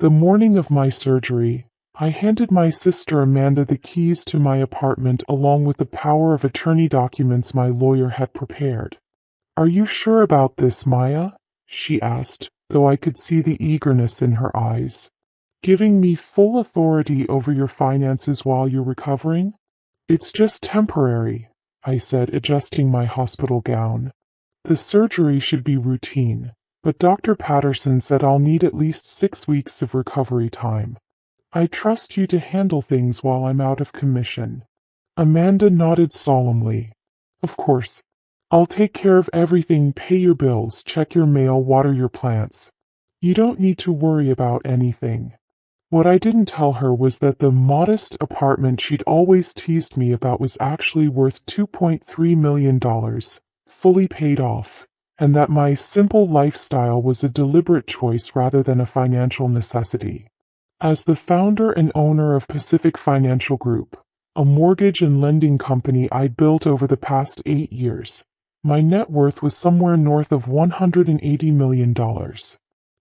The morning of my surgery, I handed my sister Amanda the keys to my apartment along with the power of attorney documents my lawyer had prepared. "Are you sure about this, Maya?" she asked, though I could see the eagerness in her eyes. "Giving me full authority over your finances while you're recovering?" "It's just temporary," I said, adjusting my hospital gown. "The surgery should be routine, but Dr. Patterson said I'll need at least 6 weeks of recovery time. I trust you to handle things while I'm out of commission." Amanda nodded solemnly. "Of course. I'll take care of everything, pay your bills, check your mail, water your plants. You don't need to worry about anything." What I didn't tell her was that the modest apartment she'd always teased me about was actually worth $2.3 million, fully paid off, and that my simple lifestyle was a deliberate choice rather than a financial necessity. As the founder and owner of Pacific Financial Group, a mortgage and lending company I'd built over the past 8 years, my net worth was somewhere north of $180 million.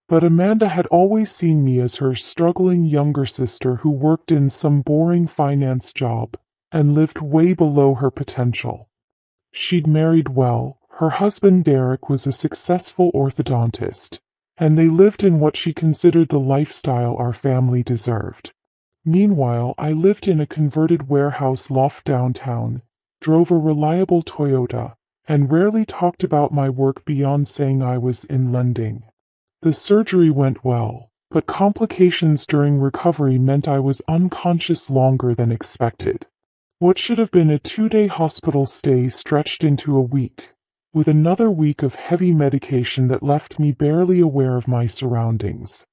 But Amanda had always seen me as her struggling younger sister who worked in some boring finance job and lived way below her potential. She'd married well, her husband Derek was a successful orthodontist, and they lived in what she considered the lifestyle our family deserved. Meanwhile, I lived in a converted warehouse loft downtown, drove a reliable Toyota, and rarely talked about my work beyond saying I was in lending. The surgery went well, but complications during recovery meant I was unconscious longer than expected. What should have been a 2-day hospital stay stretched into a week, with another week of heavy medication that left me barely aware of my surroundings.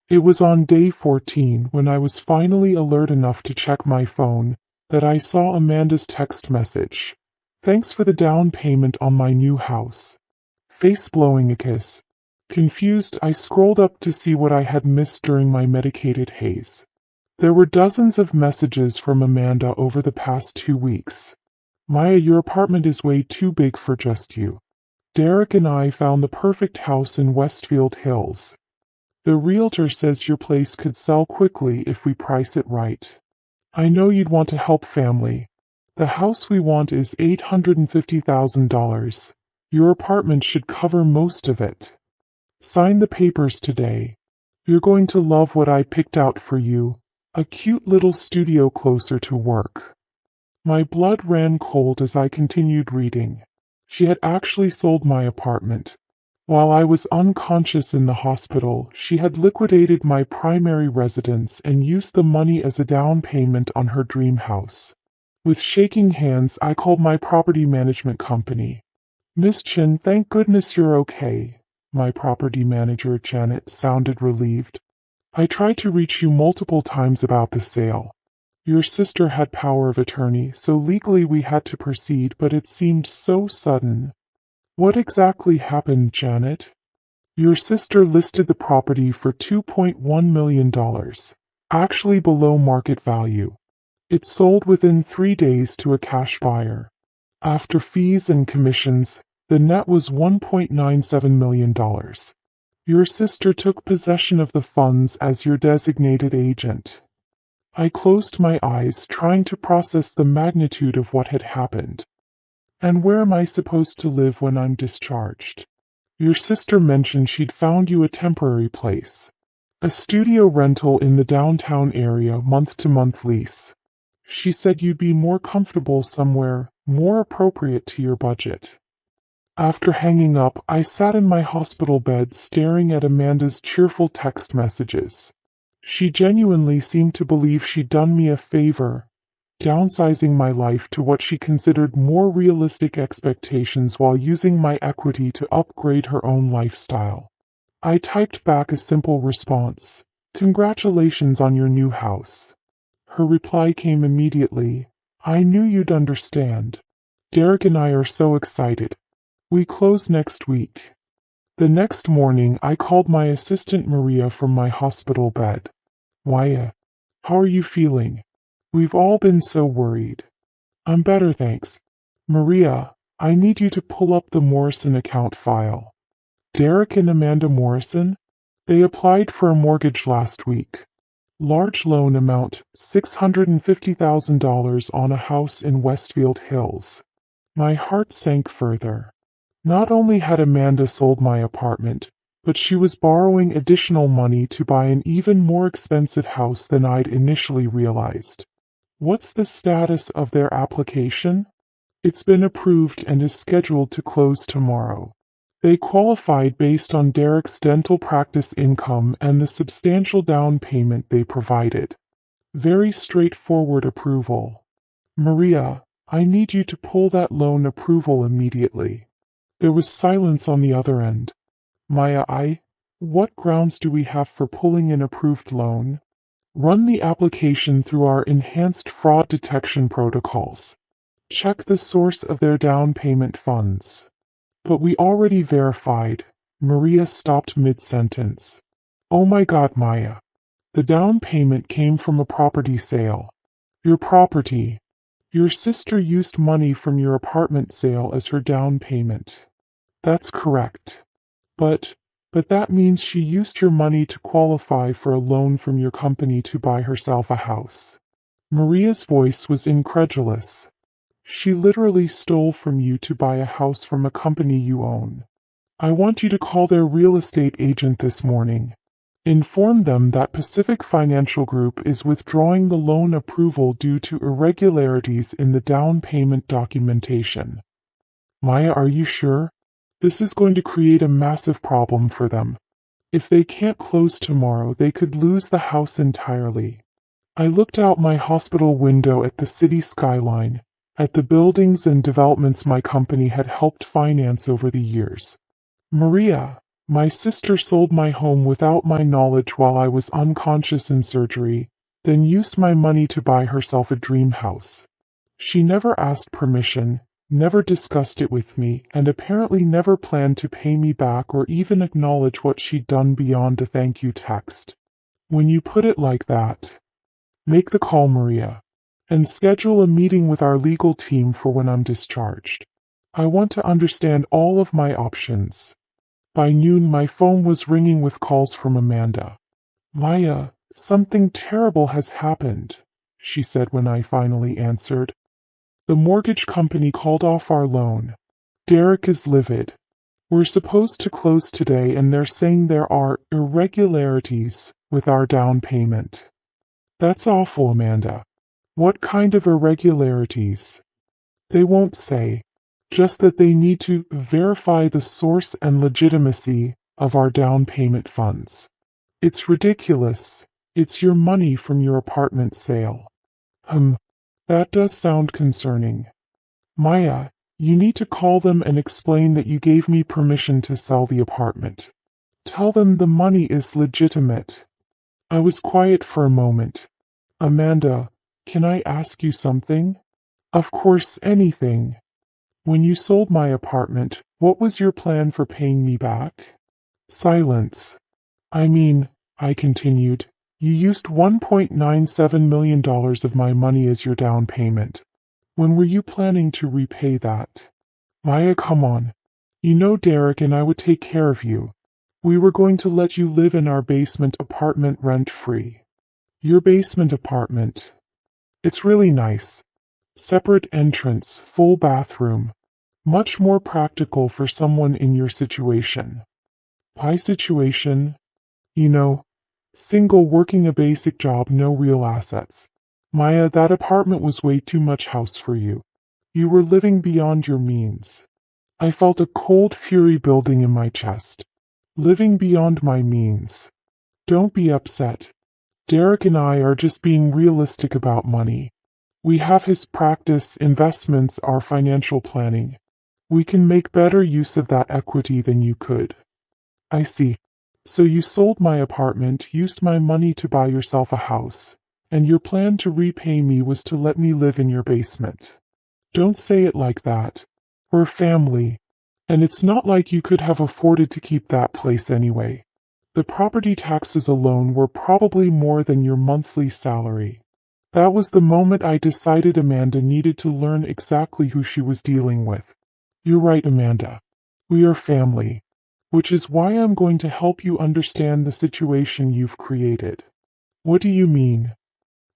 It was on day 14, when I was finally alert enough to check my phone, that I saw Amanda's text message. "Thanks for the down payment on my new house." Face blowing a kiss. Confused, I scrolled up to see what I had missed during my medicated haze. There were dozens of messages from Amanda over the past 2 weeks. "Maya, your apartment is way too big for just you. Derek and I found the perfect house in Westfield Hills. The realtor says your place could sell quickly if we price it right. I know you'd want to help family. The house we want is $850,000. Your apartment should cover most of it. Sign the papers today. You're going to love what I picked out for you. A cute little studio closer to work." My blood ran cold as I continued reading. She had actually sold my apartment. While I was unconscious in the hospital, she had liquidated my primary residence and used the money as a down payment on her dream house. With shaking hands, I called my property management company. "Miss Chin, thank goodness you're okay." My property manager, Janet, sounded relieved. "I tried to reach you multiple times about the sale. Your sister had power of attorney, so legally we had to proceed, but it seemed so sudden." "What exactly happened, Janet?" "Your sister listed the property for $2.1 million, actually below market value. It sold within 3 days to a cash buyer. After fees and commissions, the net was $1.97 million. Your sister took possession of the funds as your designated agent." I closed my eyes, trying to process the magnitude of what had happened. "And where am I supposed to live when I'm discharged?" "Your sister mentioned she'd found you a temporary place. A studio rental in the downtown area, month-to-month lease. She said you'd be more comfortable somewhere more appropriate to your budget." After hanging up, I sat in my hospital bed staring at Amanda's cheerful text messages. She genuinely seemed to believe she'd done me a favor, downsizing my life to what she considered more realistic expectations while using my equity to upgrade her own lifestyle. I typed back a simple response. "Congratulations on your new house." Her reply came immediately. "I knew you'd understand. Derek and I are so excited. We close next week." The next morning, I called my assistant Maria from my hospital bed. "Maya, how are you feeling? We've all been so worried." "I'm better, thanks." "Maria, I need you to pull up the Morrison account file." "Derek and Amanda Morrison? They applied for a mortgage last week. Large loan amount, $650,000 on a house in Westfield Hills. My heart sank further. Not only had Amanda sold my apartment, but she was borrowing additional money to buy an even more expensive house than I'd initially realized. What's the status of their application? It's been approved and is scheduled to close tomorrow. They qualified based on Derek's dental practice income and the substantial down payment they provided. Very straightforward approval. Maria, I need you to pull that loan approval immediately. There was silence on the other end. Maya, what grounds do we have for pulling an approved loan? Run the application through our enhanced fraud detection protocols. Check the source of their down payment funds. But we already verified. Maria stopped mid-sentence. Oh my God, Maya. The down payment came from a property sale. Your property. Your sister used money from your apartment sale as her down payment. That's correct. But that means she used your money to qualify for a loan from your company to buy herself a house. Maria's voice was incredulous. She literally stole from you to buy a house from a company you own. I want you to call their real estate agent this morning. Inform them that Pacific Financial Group is withdrawing the loan approval due to irregularities in the down payment documentation. Maya, are you sure? This is going to create a massive problem for them. If they can't close tomorrow, they could lose the house entirely. I looked out my hospital window at the city skyline, at the buildings and developments my company had helped finance over the years. Maria, my sister sold my home without my knowledge while I was unconscious in surgery, then used my money to buy herself a dream house. She never asked permission, never discussed it with me, and apparently never planned to pay me back or even acknowledge what she'd done beyond a thank you text. When you put it like that, make the call, Maria, and schedule a meeting with our legal team for when I'm discharged. I want to understand all of my options. By noon, my phone was ringing with calls from Amanda. Maya, something terrible has happened, she said when I finally answered. The mortgage company called off our loan. Derek is livid. We're supposed to close today and they're saying there are irregularities with our down payment. That's awful, Amanda. What kind of irregularities? They won't say. Just that they need to verify the source and legitimacy of our down payment funds. It's ridiculous. It's your money from your apartment sale. That does sound concerning. Maya, you need to call them and explain that you gave me permission to sell the apartment. Tell them the money is legitimate. I was quiet for a moment. Amanda, can I ask you something? Of course, anything. When you sold my apartment, what was your plan for paying me back? Silence. I continued, you used $1.97 million of my money as your down payment. When were you planning to repay that? Maya, come on. You know Derek and I would take care of you. We were going to let you live in our basement apartment rent-free. Your basement apartment. It's really nice. Separate entrance, full bathroom. Much more practical for someone in your situation. My situation? You know, single, working a basic job, no real assets. Maya, that apartment was way too much house for you. You were living beyond your means. I felt a cold fury building in my chest. Living beyond my means. Don't be upset. Derek and I are just being realistic about money. We have his practice, investments, our financial planning. We can make better use of that equity than you could. I see. So you sold my apartment, used my money to buy yourself a house, and your plan to repay me was to let me live in your basement. Don't say it like that. We're family. And it's not like you could have afforded to keep that place anyway. The property taxes alone were probably more than your monthly salary. That was the moment I decided Amanda needed to learn exactly who she was dealing with. You're right, Amanda. We are family. which is why I'm going to help you understand the situation you've created. What do you mean?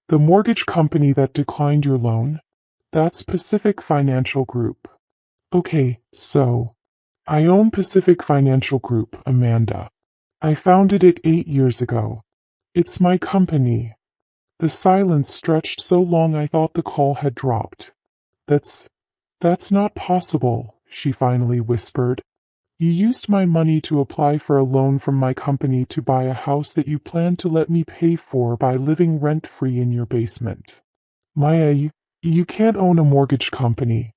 The mortgage company that declined your loan? That's Pacific Financial Group. Okay, so I own Pacific Financial Group, Amanda. I founded it 8 years ago. It's my company. The silence stretched so long I thought the call had dropped. That's not possible, she finally whispered. You used my money to apply for a loan from my company to buy a house that you planned to let me pay for by living rent-free in your basement. Maya, you can't own a mortgage company.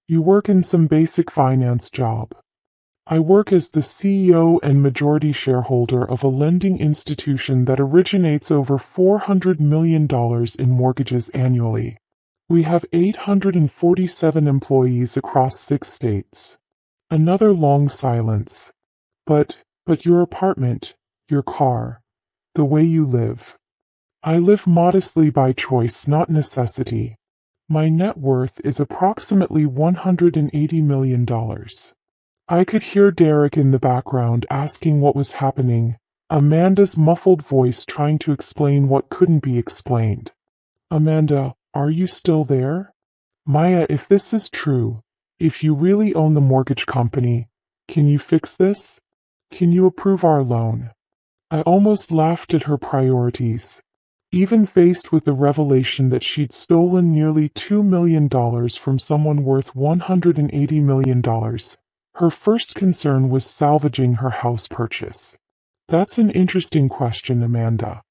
You work in some basic finance job. I work as the CEO and majority shareholder of a lending institution that originates over $400 million in mortgages annually. We have 847 employees across 6 states. Another long silence. But your apartment, your car, the way you live. I live modestly by choice, not necessity. My net worth is approximately $180 million. I could hear Derek in the background asking what was happening, Amanda's muffled voice trying to explain what couldn't be explained. Amanda, are you still there? Maya, if this is true, if you really own the mortgage company, can you fix this? Can you approve our loan? I almost laughed at her priorities. Even faced with the revelation that she'd stolen nearly $2 million from someone worth $180 million, her first concern was salvaging her house purchase. That's an interesting question, Amanda.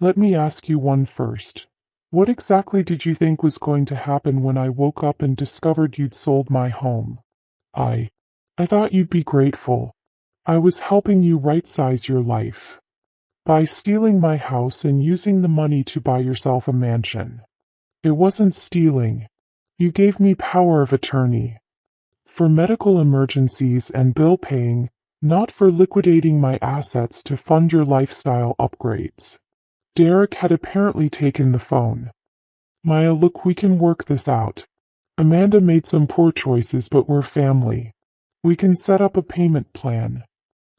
Let me ask you one first. What exactly did you think was going to happen when I woke up and discovered you'd sold my home? I thought you'd be grateful. I was helping you right-size your life. By stealing my house and using the money to buy yourself a mansion. It wasn't stealing. You gave me power of attorney. For medical emergencies and bill paying, not for liquidating my assets to fund your lifestyle upgrades. Derek had apparently taken the phone. Maya, look, we can work this out. Amanda made some poor choices, but we're family. We can set up a payment plan.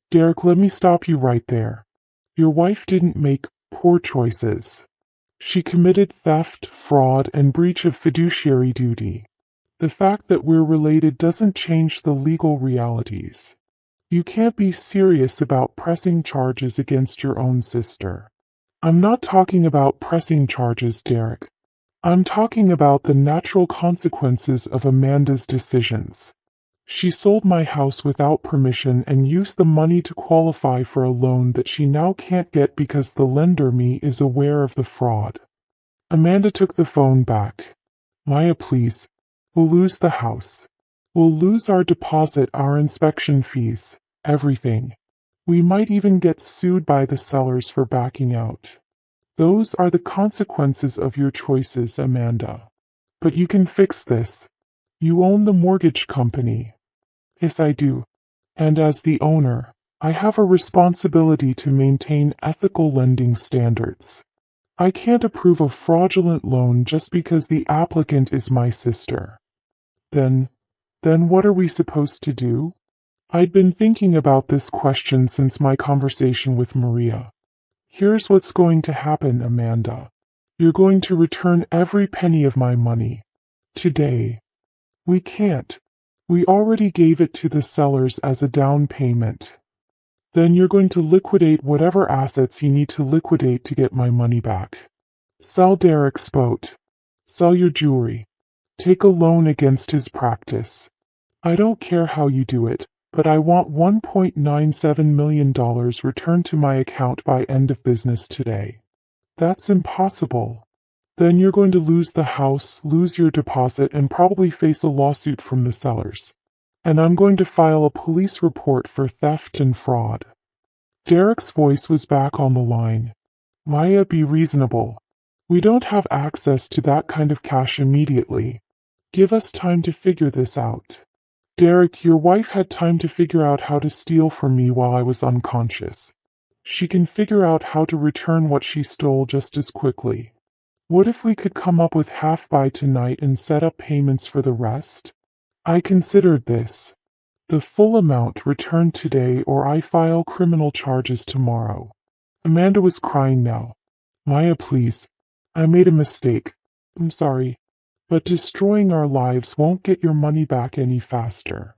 Derek, let me stop you right there. Your wife didn't make poor choices. She committed theft, fraud, and breach of fiduciary duty. The fact that we're related doesn't change the legal realities. You can't be serious about pressing charges against your own sister. I'm not talking about pressing charges, Derek. I'm talking about the natural consequences of Amanda's decisions. She sold my house without permission and used the money to qualify for a loan that she now can't get because the lender me is aware of the fraud. Amanda took the phone back. Maya, please. We'll lose the house. We'll lose our deposit, our inspection fees, everything. We might even get sued by the sellers for backing out. Those are the consequences of your choices, Amanda. But you can fix this. You own the mortgage company. Yes, I do. And as the owner, I have a responsibility to maintain ethical lending standards. I can't approve a fraudulent loan just because the applicant is my sister. Then what are we supposed to do? I'd been thinking about this question since my conversation with Maria. Here's what's going to happen, Amanda. You're going to return every penny of my money. Today. We can't. We already gave it to the sellers as a down payment. Then you're going to liquidate whatever assets you need to liquidate to get my money back. Sell Derek's boat. Sell your jewelry. Take a loan against his practice. I don't care how you do it, but I want $1.97 million returned to my account by end of business today. That's impossible. Then you're going to lose the house, lose your deposit, and probably face a lawsuit from the sellers. And I'm going to file a police report for theft and fraud. Derek's voice was back on the line. Maya, be reasonable. We don't have access to that kind of cash immediately. Give us time to figure this out. Derek, your wife had time to figure out how to steal from me while I was unconscious. She can figure out how to return what she stole just as quickly. What if we could come up with half by tonight and set up payments for the rest? I considered this. The full amount returned today or I file criminal charges tomorrow. Amanda was crying now. Maya, please. I made a mistake. I'm sorry. But destroying our lives won't get your money back any faster.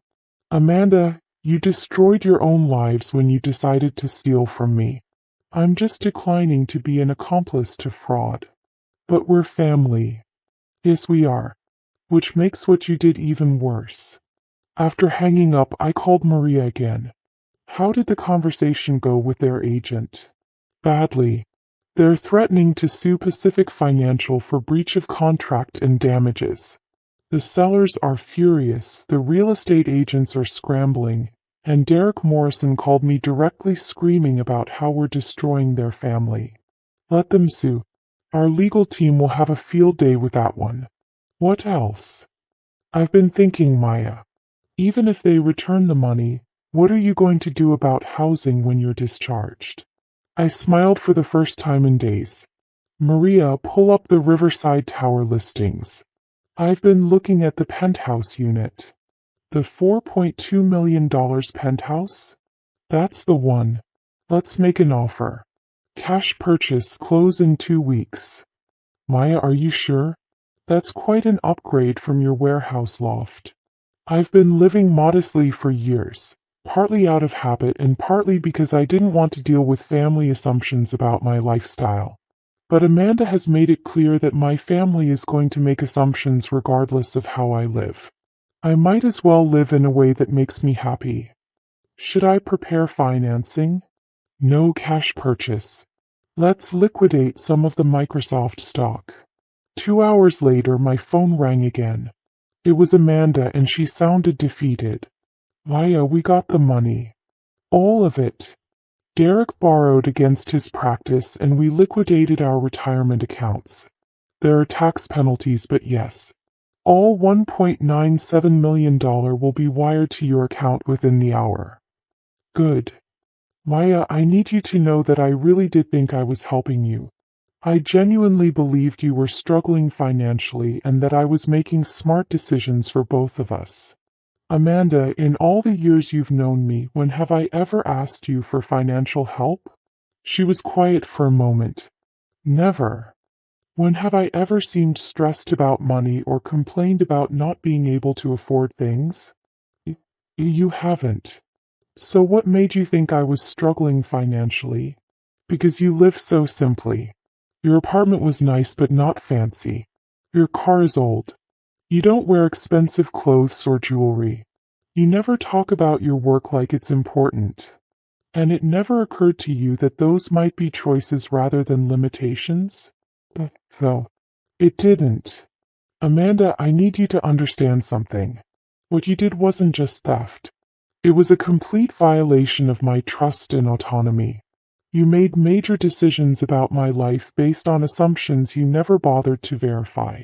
Amanda, you destroyed your own lives when you decided to steal from me. I'm just declining to be an accomplice to fraud. But we're family. Yes, we are. Which makes what you did even worse. After hanging up, I called Maria again. How did the conversation go with their agent? Badly. They're threatening to sue Pacific Financial for breach of contract and damages. The sellers are furious, the real estate agents are scrambling, and Derek Morrison called me directly screaming about how we're destroying their family. Let them sue. Our legal team will have a field day with that one. What else? I've been thinking, Maya. Even if they return the money, what are you going to do about housing when you're discharged? I smiled for the first time in days. Maria, pull up the Riverside Tower listings. I've been looking at the penthouse unit. The $4.2 million penthouse? That's the one. Let's make an offer. Cash purchase, close in 2 weeks. Maya, are you sure? That's quite an upgrade from your warehouse loft. I've been living modestly for years, partly out of habit and partly because I didn't want to deal with family assumptions about my lifestyle. But Amanda has made it clear that my family is going to make assumptions regardless of how I live. I might as well live in a way that makes me happy. Should I prepare financing? No cash purchase. Let's liquidate some of the Microsoft stock. 2 hours later, my phone rang again. It was Amanda and she sounded defeated. Maya, we got the money. All of it. Derek borrowed against his practice and we liquidated our retirement accounts. There are tax penalties, but yes. All $1.97 million will be wired to your account within the hour. Good. Maya, I need you to know that I really did think I was helping you. I genuinely believed you were struggling financially and that I was making smart decisions for both of us. Amanda, in all the years you've known me, when have I ever asked you for financial help? She was quiet for a moment. Never. When have I ever seemed stressed about money or complained about not being able to afford things? You haven't. So what made you think I was struggling financially? Because you live so simply. Your apartment was nice but not fancy. Your car is old. You don't wear expensive clothes or jewelry. You never talk about your work like it's important. And it never occurred to you that those might be choices rather than limitations? No, it didn't. Amanda, I need you to understand something. What you did wasn't just theft. It was a complete violation of my trust and autonomy. You made major decisions about my life based on assumptions you never bothered to verify.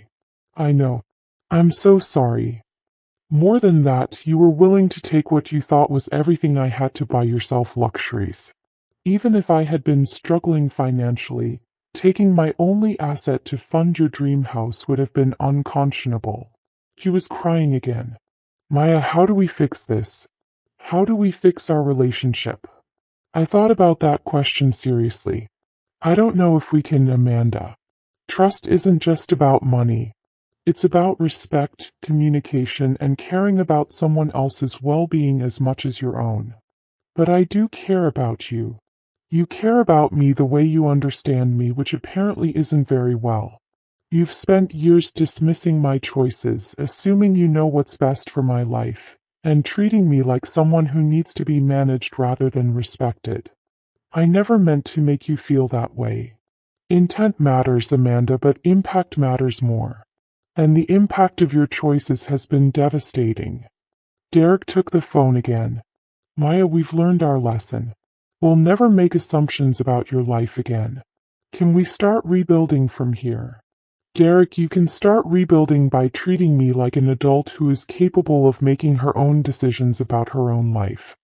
I know. I'm so sorry. More than that, you were willing to take what you thought was everything I had to buy yourself luxuries. Even if I had been struggling financially, taking my only asset to fund your dream house would have been unconscionable. She was crying again. Maya, how do we fix this? How do we fix our relationship? I thought about that question seriously. I don't know if we can, Amanda. Trust isn't just about money. It's about respect, communication, and caring about someone else's well-being as much as your own. But I do care about you. You care about me the way you understand me, which apparently isn't very well. You've spent years dismissing my choices, assuming you know what's best for my life, and treating me like someone who needs to be managed rather than respected. I never meant to make you feel that way. Intent matters, Amanda, but impact matters more. And the impact of your choices has been devastating. Derek took the phone again. Maya, we've learned our lesson. We'll never make assumptions about your life again. Can we start rebuilding from here? Derek, you can start rebuilding by treating me like an adult who is capable of making her own decisions about her own life.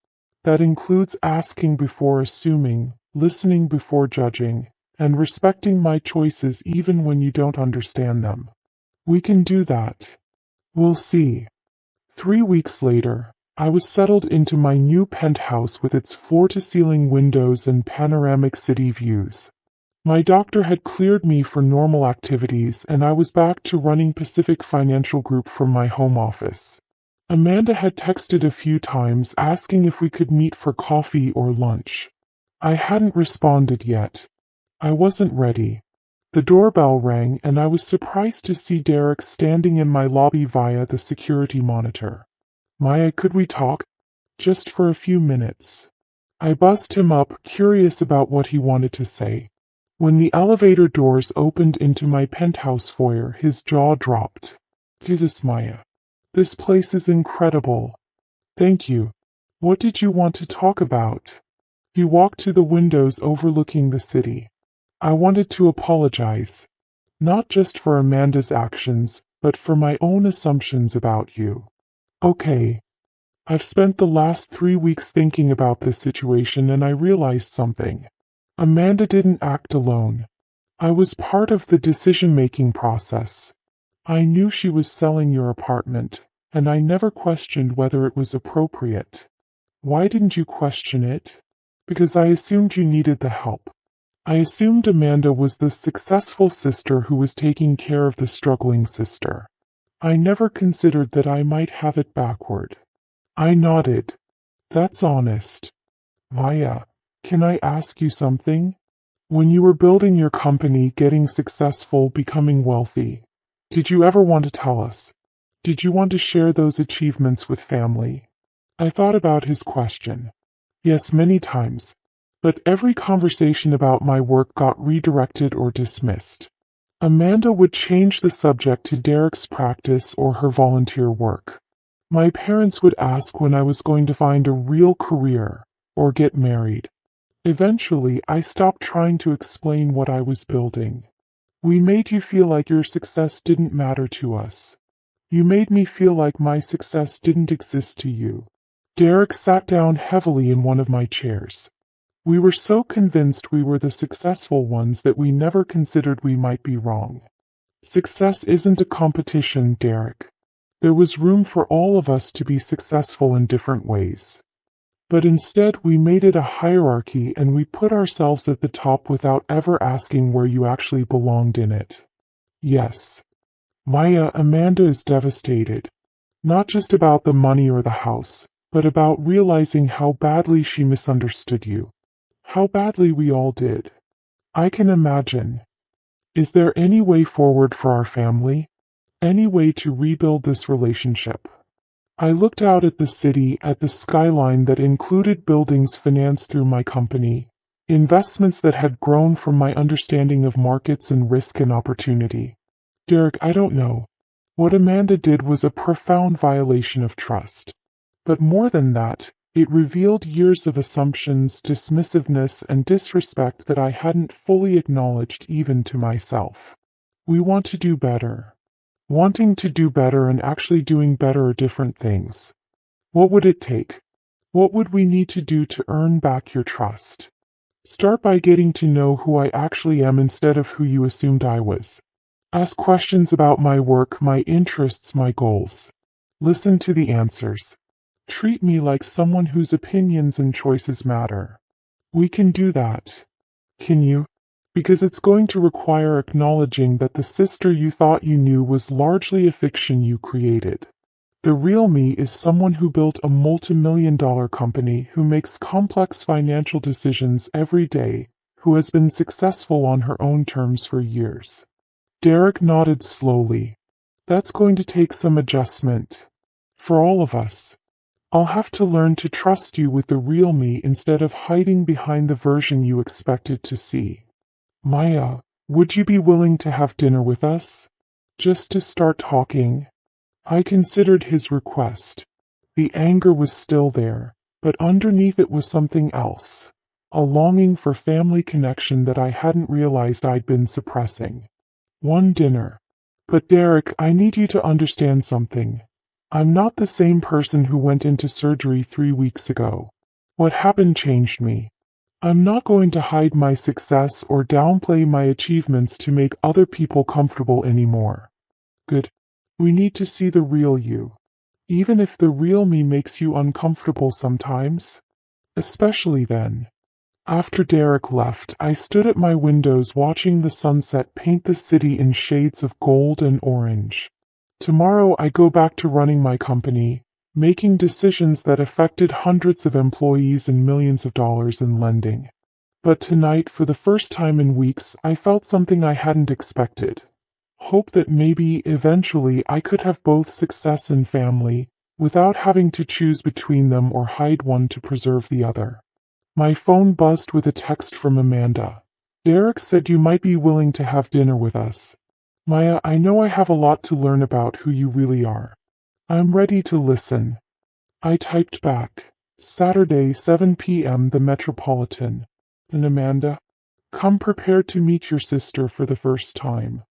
That includes asking before assuming, listening before judging, and respecting my choices even when you don't understand them. We can do that. We'll see. 3 weeks later, I was settled into my new penthouse with its floor-to-ceiling windows and panoramic city views. My doctor had cleared me for normal activities, and I was back to running Pacific Financial Group from my home office. Amanda had texted a few times asking if we could meet for coffee or lunch. I hadn't responded yet. I wasn't ready. The doorbell rang, and I was surprised to see Derek standing in my lobby via the security monitor. Maya, could we talk? Just for a few minutes. I buzzed him up, curious about what he wanted to say. When the elevator doors opened into my penthouse foyer, his jaw dropped. Jesus, Maya. This place is incredible. Thank you. What did you want to talk about? He walked to the windows overlooking the city. I wanted to apologize. Not just for Amanda's actions, but for my own assumptions about you. Okay. I've spent the last 3 weeks thinking about this situation, and I realized something. Amanda didn't act alone. I was part of the decision-making process. I knew she was selling your apartment, and I never questioned whether it was appropriate. Why didn't you question it? Because I assumed you needed the help. I assumed Amanda was the successful sister who was taking care of the struggling sister. I never considered that I might have it backward. I nodded. That's honest. Maya, can I ask you something? When you were building your company, getting successful, becoming wealthy, did you ever want to tell us? Did you want to share those achievements with family? I thought about his question. Yes, many times. But every conversation about my work got redirected or dismissed. Amanda would change the subject to Derek's practice or her volunteer work. My parents would ask when I was going to find a real career or get married. Eventually, I stopped trying to explain what I was building. We made you feel like your success didn't matter to us. You made me feel like my success didn't exist to you. Derek sat down heavily in one of my chairs. We were so convinced we were the successful ones that we never considered we might be wrong. Success isn't a competition, Derek. There was room for all of us to be successful in different ways. But instead we made it a hierarchy, and we put ourselves at the top without ever asking where you actually belonged in it. Yes. Maya, Amanda is devastated. Not just about the money or the house, but about realizing how badly she misunderstood you. How badly we all did. I can imagine. Is there any way forward for our family? Any way to rebuild this relationship? I looked out at the city, at the skyline that included buildings financed through my company, investments that had grown from my understanding of markets and risk and opportunity. Derek, I don't know. What Amanda did was a profound violation of trust. But more than that, it revealed years of assumptions, dismissiveness, and disrespect that I hadn't fully acknowledged even to myself. We want to do better. Wanting to do better and actually doing better are different things. What would it take? What would we need to do to earn back your trust? Start by getting to know who I actually am instead of who you assumed I was. Ask questions about my work, my interests, my goals. Listen to the answers. Treat me like someone whose opinions and choices matter. We can do that. Can you? Because it's going to require acknowledging that the sister you thought you knew was largely a fiction you created. The real me is someone who built a multi-million-dollar company, who makes complex financial decisions every day, who has been successful on her own terms for years. Derek nodded slowly. That's going to take some adjustment. For all of us. I'll have to learn to trust you with the real me instead of hiding behind the version you expected to see. Maya, would you be willing to have dinner with us? Just to start talking? I considered his request. The anger was still there, but underneath it was something else. A longing for family connection that I hadn't realized I'd been suppressing. One dinner. But Derek, I need you to understand something. I'm not the same person who went into surgery 3 weeks ago. What happened changed me. I'm not going to hide my success or downplay my achievements to make other people comfortable anymore. Good. We need to see the real you. even if the real me makes you uncomfortable sometimes. Especially then. After Derek left, I stood at my windows watching the sunset paint the city in shades of gold and orange. Tomorrow I go back to running my company, making decisions that affected hundreds of employees and millions of dollars in lending. But tonight, for the first time in weeks, I felt something I hadn't expected. Hope that maybe, eventually, I could have both success and family, without having to choose between them or hide one to preserve the other. My phone buzzed with a text from Amanda. Derek said you might be willing to have dinner with us. Maya, I know I have a lot to learn about who you really are. I'm ready to listen. I typed back. Saturday, 7 p.m. The Metropolitan. And Amanda, come prepared to meet your sister for the first time.